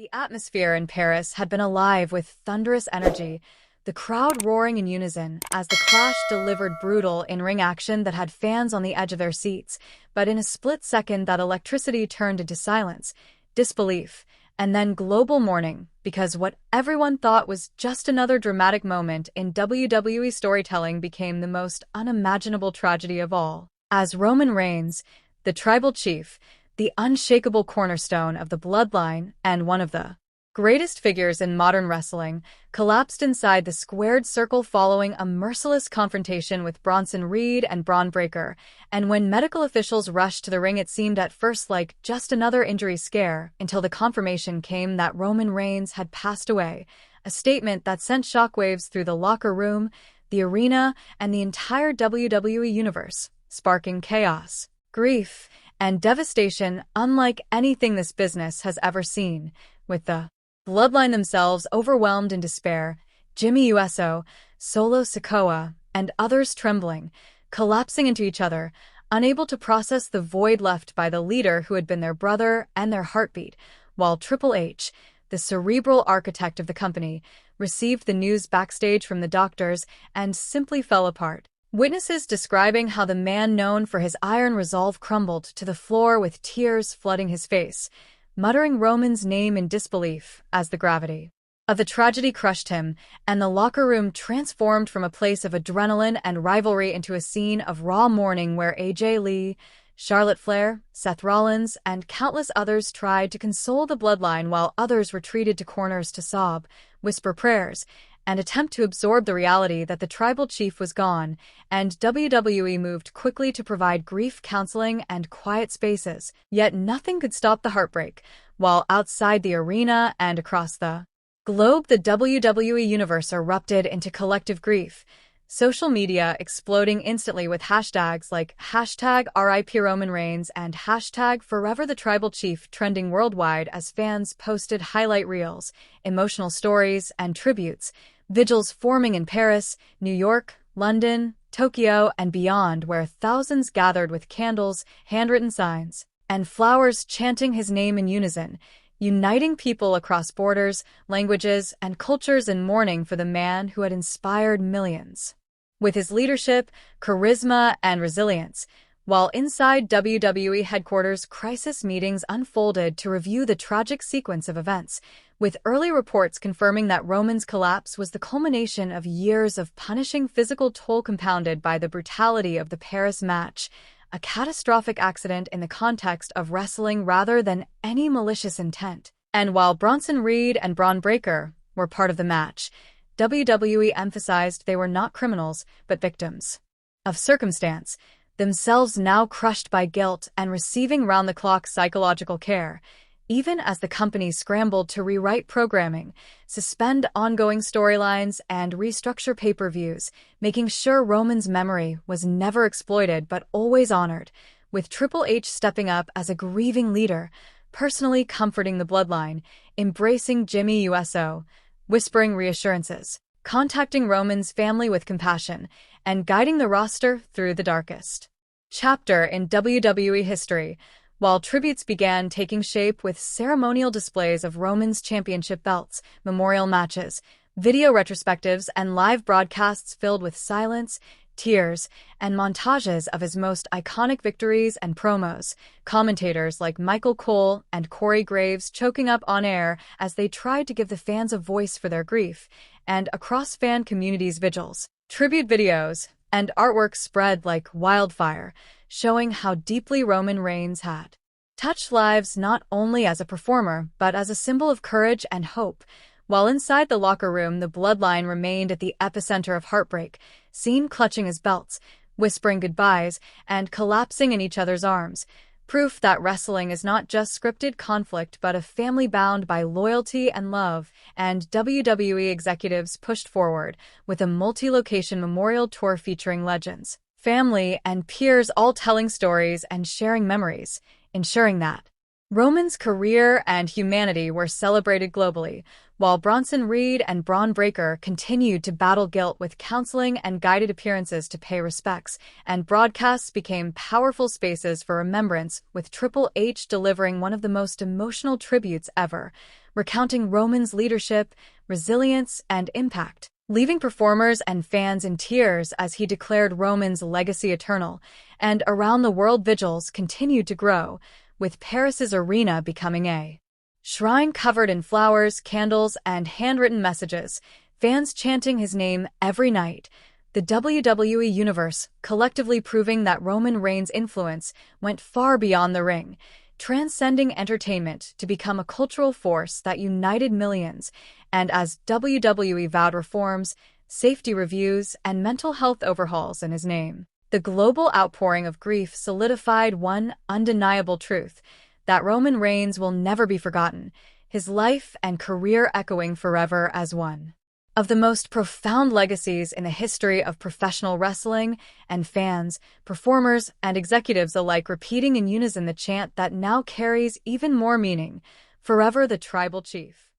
The atmosphere in Paris had been alive with thunderous energy, the crowd roaring in unison as the clash delivered brutal in-ring action that had fans on the edge of their seats. But in a split second, that electricity turned into silence, disbelief, and then global mourning, because what everyone thought was just another dramatic moment in WWE storytelling became the most unimaginable tragedy of all. As Roman Reigns, the tribal chief, the unshakable cornerstone of the bloodline and one of the greatest figures in modern wrestling, collapsed inside the squared circle following a merciless confrontation with Bronson Reed and Braun Breaker, and when medical officials rushed to the ring, it seemed at first like just another injury scare, until the confirmation came that Roman Reigns had passed away, a statement that sent shockwaves through the locker room, the arena, and the entire WWE universe, sparking chaos, grief, and devastation unlike anything this business has ever seen, with the Bloodline themselves overwhelmed in despair, Jimmy Uso, Solo Sikoa, and others trembling, collapsing into each other, unable to process the void left by the leader who had been their brother and their heartbeat, while Triple H, the cerebral architect of the company, received the news backstage from the doctors and simply fell apart. Witnesses describing how the man known for his iron resolve crumbled to the floor with tears flooding his face, muttering Roman's name in disbelief as the gravity of the tragedy crushed him, and the locker room transformed from a place of adrenaline and rivalry into a scene of raw mourning where AJ Lee, Charlotte Flair, Seth Rollins, and countless others tried to console the bloodline while others retreated to corners to sob, whisper prayers, and attempt to absorb the reality that the tribal chief was gone, and WWE moved quickly to provide grief counseling and quiet spaces. Yet nothing could stop the heartbreak, while outside the arena and across the globe the WWE universe erupted into collective grief, social media exploding instantly with hashtags like #RIP Roman Reigns and #Forever the Tribal Chief trending worldwide as fans posted highlight reels, emotional stories, and tributes, vigils forming in Paris, New York, London, Tokyo, and beyond, where thousands gathered with candles, handwritten signs, and flowers chanting his name in unison, uniting people across borders, languages, and cultures in mourning for the man who had inspired millions with his leadership, charisma, and resilience. While inside WWE headquarters, crisis meetings unfolded to review the tragic sequence of events, with early reports confirming that Roman's collapse was the culmination of years of punishing physical toll compounded by the brutality of the Paris match, a catastrophic accident in the context of wrestling rather than any malicious intent. And while Bronson Reed and Braun Breaker were part of the match, WWE emphasized they were not criminals, but victims of circumstance, themselves now crushed by guilt and receiving round-the-clock psychological care, even as the company scrambled to rewrite programming, suspend ongoing storylines, and restructure pay-per-views, making sure Roman's memory was never exploited but always honored, with Triple H stepping up as a grieving leader, personally comforting the bloodline, embracing Jimmy Uso, whispering reassurances, contacting Roman's family with compassion, and guiding the roster through the darkest chapter in WWE history, while tributes began taking shape with ceremonial displays of Roman's championship belts, memorial matches, video retrospectives, and live broadcasts filled with silence, tears, and montages of his most iconic victories and promos, commentators like Michael Cole and Corey Graves choking up on air as they tried to give the fans a voice for their grief, and across fan communities' vigils, tribute videos, and artwork spread like wildfire, showing how deeply Roman Reigns had touched lives not only as a performer but as a symbol of courage and hope. While inside the locker room, the bloodline remained at the epicenter of heartbreak, seen clutching his belts, whispering goodbyes, and collapsing in each other's arms, proof that wrestling is not just scripted conflict but a family bound by loyalty and love. And WWE executives pushed forward with a multi-location memorial tour featuring legends, family, and peers all telling stories and sharing memories, ensuring that Roman's career and humanity were celebrated globally, while Bronson Reed and Braun Breaker continued to battle guilt with counseling and guided appearances to pay respects, and broadcasts became powerful spaces for remembrance, with Triple H delivering one of the most emotional tributes ever, recounting Roman's leadership, resilience, and impact, leaving performers and fans in tears as he declared Roman's legacy eternal. And around-the-world vigils continued to grow, with Paris's arena becoming a shrine covered in flowers, candles, and handwritten messages, fans chanting his name every night. The WWE Universe collectively proving that Roman Reigns' influence went far beyond the ring, transcending entertainment to become a cultural force that united millions. And as WWE vowed reforms, safety reviews, and mental health overhauls in his name, the global outpouring of grief solidified one undeniable truth: that Roman Reigns will never be forgotten, his life and career echoing forever as one of the most profound legacies in the history of professional wrestling, and fans, performers, and executives alike repeating in unison the chant that now carries even more meaning: "Forever the Tribal Chief."